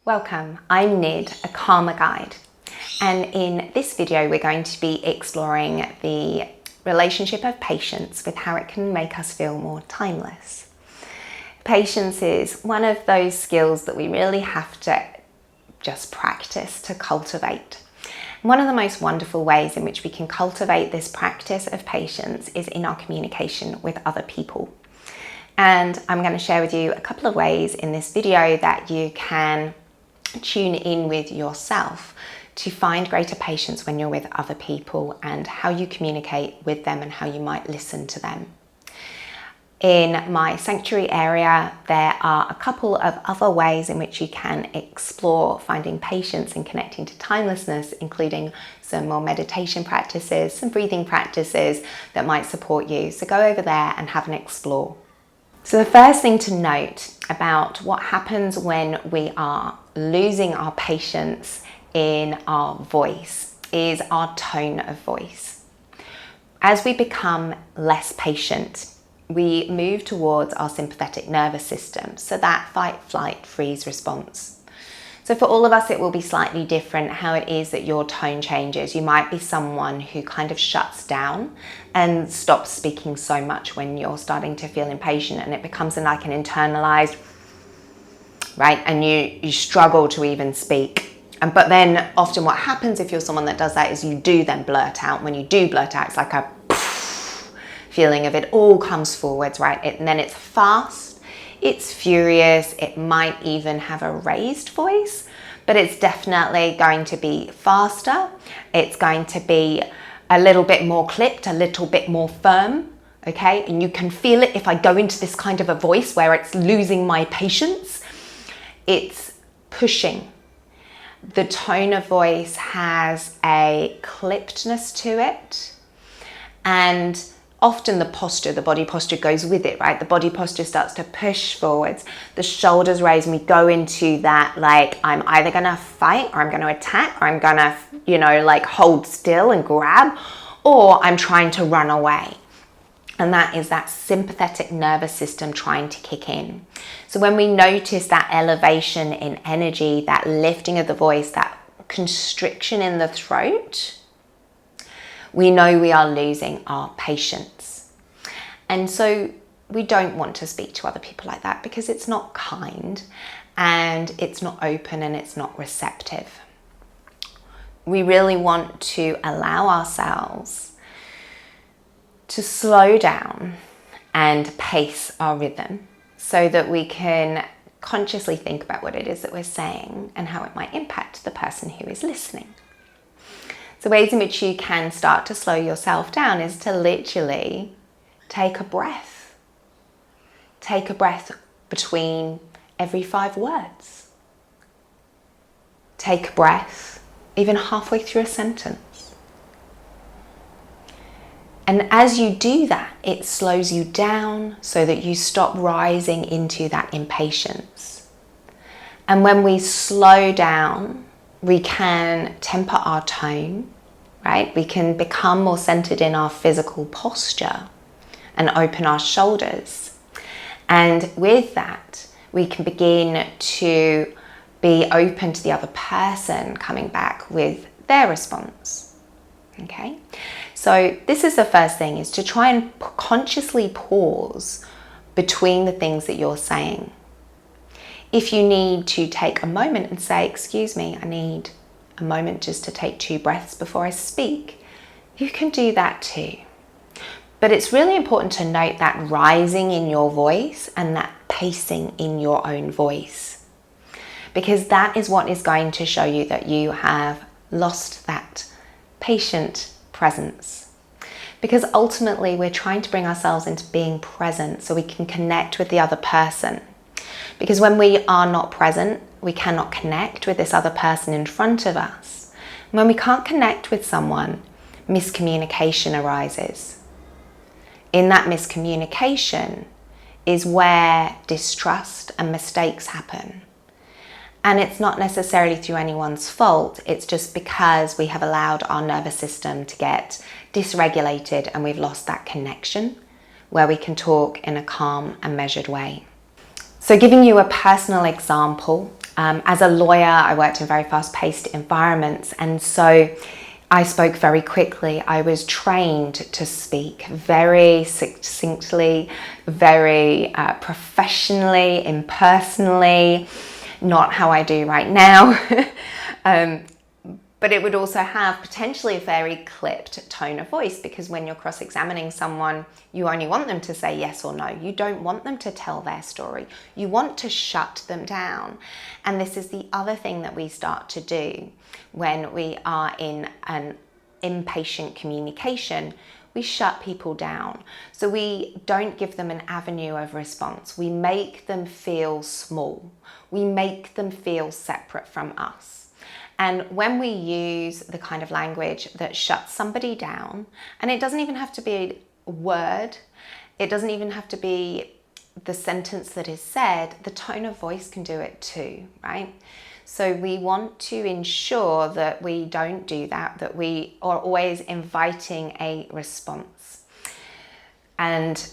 Welcome, I'm Nid, a karma guide, and in this video we're going to be exploring the relationship of patience with how it can make us feel more timeless. Patience is one of those skills that we really have to just practice to cultivate. One of the most wonderful ways in which we can cultivate this practice of patience is in our communication with other people. And I'm going to share with you a couple of ways in this video that you can tune in with yourself to find greater patience when you're with other people and how you communicate with them and how you might listen to them. In my sanctuary area, there are a couple of other ways in which you can explore finding patience and connecting to timelessness, including some more meditation practices, some breathing practices that might support you. So go over there and have an explore. So the first thing to note about what happens when we are losing our patience in our voice is our tone of voice. As we become less patient, we move towards our sympathetic nervous system, so that fight, flight, freeze response. So for all of us, it will be slightly different how it is that your tone changes. You might be someone who kind of shuts down and stops speaking so much when you're starting to feel impatient, and it becomes like an internalized, right? And you struggle to even speak. But then often what happens if you're someone that does that is you do then blurt out. When you do blurt out, it's like a feeling of it all comes forwards, right? And then it's fast. It's furious, it might even have a raised voice, but it's definitely going to be faster. It's going to be a little bit more clipped, a little bit more firm, okay? And you can feel it if I go into this kind of a voice where it's losing my patience. It's pushing. The tone of voice has a clippedness to it, and often the body posture goes with it, right? The body posture starts to push forwards. The shoulders raise and we go into that, like, I'm either gonna fight or I'm gonna attack or I'm gonna, like hold still and grab, or I'm trying to run away. And that is that sympathetic nervous system trying to kick in. So when we notice that elevation in energy, that lifting of the voice, that constriction in the throat, we know we are losing our patience. And so we don't want to speak to other people like that because it's not kind and it's not open and it's not receptive. We really want to allow ourselves to slow down and pace our rhythm so that we can consciously think about what it is that we're saying and how it might impact the person who is listening. So ways in which you can start to slow yourself down is to literally take a breath. Take a breath between every 5 words. Take a breath even halfway through a sentence. And as you do that, it slows you down so that you stop rising into that impatience. And when we slow down, we can temper our tone, right? We can become more centered in our physical posture and open our shoulders. And with that, we can begin to be open to the other person coming back with their response, okay? So this is the first thing, is to try and consciously pause between the things that you're saying. If you need to take a moment and say, excuse me, I need a moment just to take 2 breaths before I speak, you can do that too. But it's really important to note that rising in your voice and that pacing in your own voice, because that is what is going to show you that you have lost that patient presence. Because ultimately we're trying to bring ourselves into being present so we can connect with the other person. Because when we are not present, we cannot connect with this other person in front of us. When we can't connect with someone, miscommunication arises. In that miscommunication is where distrust and mistakes happen. And it's not necessarily through anyone's fault, it's just because we have allowed our nervous system to get dysregulated and we've lost that connection where we can talk in a calm and measured way. So giving you a personal example, As a lawyer, I worked in very fast-paced environments, and so I spoke very quickly. I was trained to speak very succinctly, very professionally, impersonally, not how I do right now. But it would also have potentially a very clipped tone of voice, because when you're cross-examining someone, you only want them to say yes or no. You don't want them to tell their story. You want to shut them down. And this is the other thing that we start to do when we are in an impatient communication. We shut people down. So we don't give them an avenue of response. We make them feel small. We make them feel separate from us. And when we use the kind of language that shuts somebody down, and it doesn't even have to be a word, it doesn't even have to be the sentence that is said, the tone of voice can do it too, right? So we want to ensure that we don't do that, that we are always inviting a response. And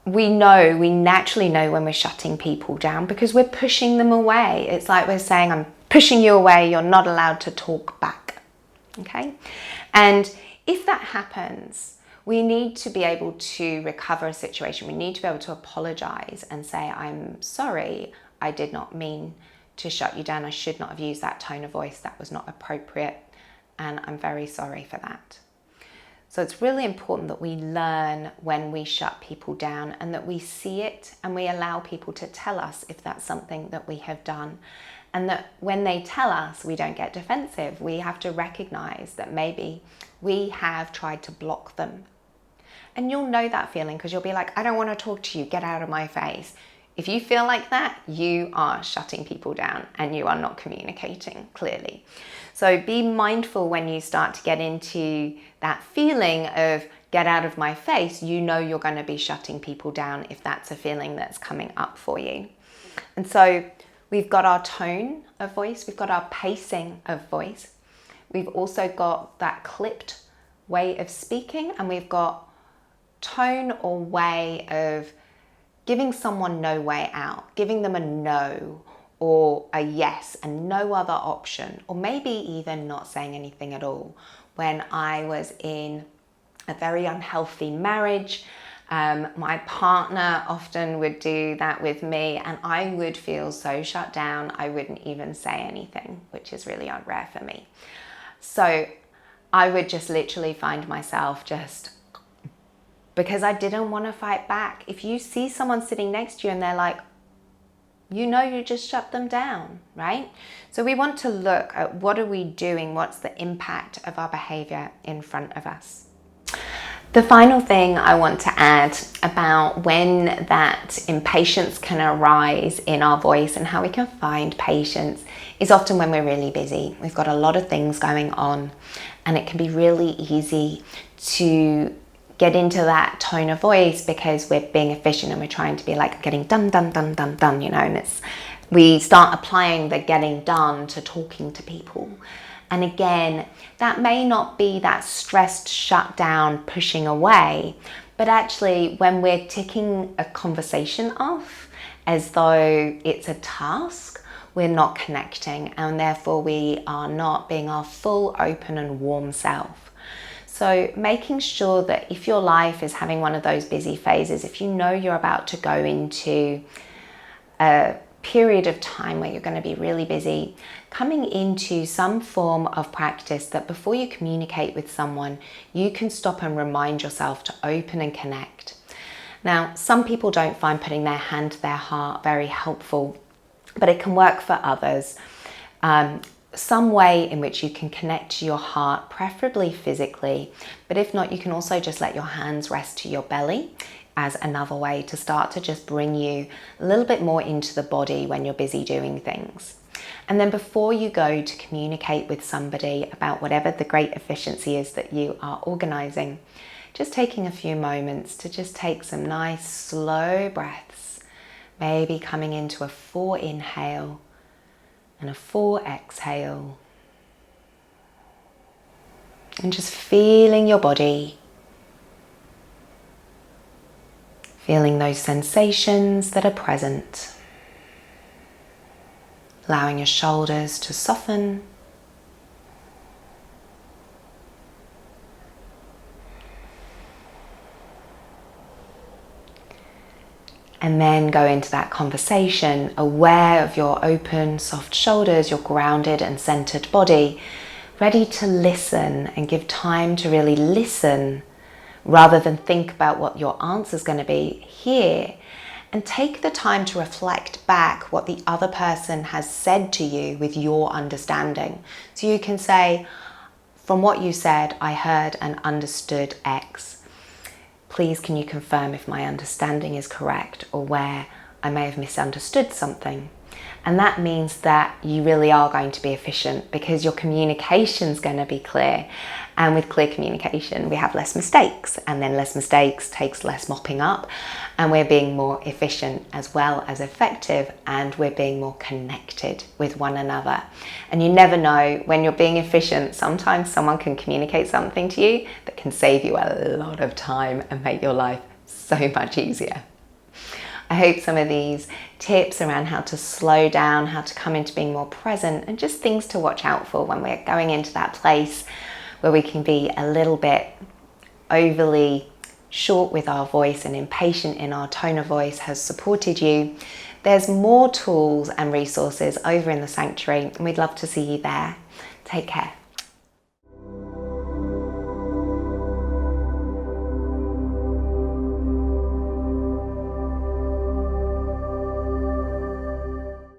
we naturally know when we're shutting people down, because we're pushing them away. It's like we're saying, I'm pushing you away, you're not allowed to talk back, okay? And if that happens, we need to be able to recover a situation. We need to be able to apologize and say, I'm sorry, I did not mean to shut you down. I should not have used that tone of voice. That was not appropriate, and I'm very sorry for that. So it's really important that we learn when we shut people down, and that we see it and we allow people to tell us if that's something that we have done. And that when they tell us, we don't get defensive. We have to recognize that maybe we have tried to block them. And you'll know that feeling, because you'll be like, I don't want to talk to you, get out of my face. If you feel like that, you are shutting people down and you are not communicating clearly. So be mindful when you start to get into that feeling of get out of my face. You know you're going to be shutting people down if that's a feeling that's coming up for you. And so we've got our tone of voice, we've got our pacing of voice, we've also got that clipped way of speaking, and we've got tone or way of giving someone no way out, giving them a no or a yes and no other option, or maybe even not saying anything at all. When I was in a very unhealthy marriage, my partner often would do that with me, and I would feel so shut down, I wouldn't even say anything, which is really rare for me. So I would just literally find myself because I didn't want to fight back. If you see someone sitting next to you and they're like, you just shut them down, right? So we want to look at what are we doing, what's the impact of our behavior in front of us. The final thing I want to add about when that impatience can arise in our voice and how we can find patience is often when we're really busy. We've got a lot of things going on, and it can be really easy to get into that tone of voice because we're being efficient and we're trying to be like getting done, and we start applying the getting done to talking to people. And again, that may not be that stressed, shut down, pushing away, but actually when we're ticking a conversation off as though it's a task, we're not connecting, and therefore we are not being our full, open and warm self. So making sure that if your life is having one of those busy phases, if you know you're about to go into a period of time where you're going to be really busy, coming into some form of practice that before you communicate with someone, you can stop and remind yourself to open and connect. Now, some people don't find putting their hand to their heart very helpful, but it can work for others. Some way in which you can connect to your heart, preferably physically, but if not, you can also just let your hands rest to your belly as another way to start to just bring you a little bit more into the body when you're busy doing things. And then before you go to communicate with somebody about whatever the great efficiency is that you are organizing, just taking a few moments to just take some nice slow breaths, maybe coming into a 4 inhale and a 4 exhale, and just feeling your body, feeling those sensations that are present. allowing your shoulders to soften. And then go into that conversation, aware of your open, soft shoulders, your grounded and centered body, ready to listen and give time to really listen rather than think about what your answer is going to be. Hear and take the time to reflect back what the other person has said to you with your understanding. So you can say, from what you said, I heard and understood X. Please, can you confirm if my understanding is correct or where I may have misunderstood something? And that means that you really are going to be efficient because your communication is going to be clear. And with clear communication, we have less mistakes, and then less mistakes takes less mopping up, and we're being more efficient as well as effective, and we're being more connected with one another. And you never know, when you're being efficient, sometimes someone can communicate something to you that can save you a lot of time and make your life so much easier. I hope some of these tips around how to slow down, how to come into being more present, and just things to watch out for when we're going into that place where we can be a little bit overly short with our voice and impatient in our tone of voice has supported you. There's more tools and resources over in the sanctuary, and we'd love to see you there. Take care.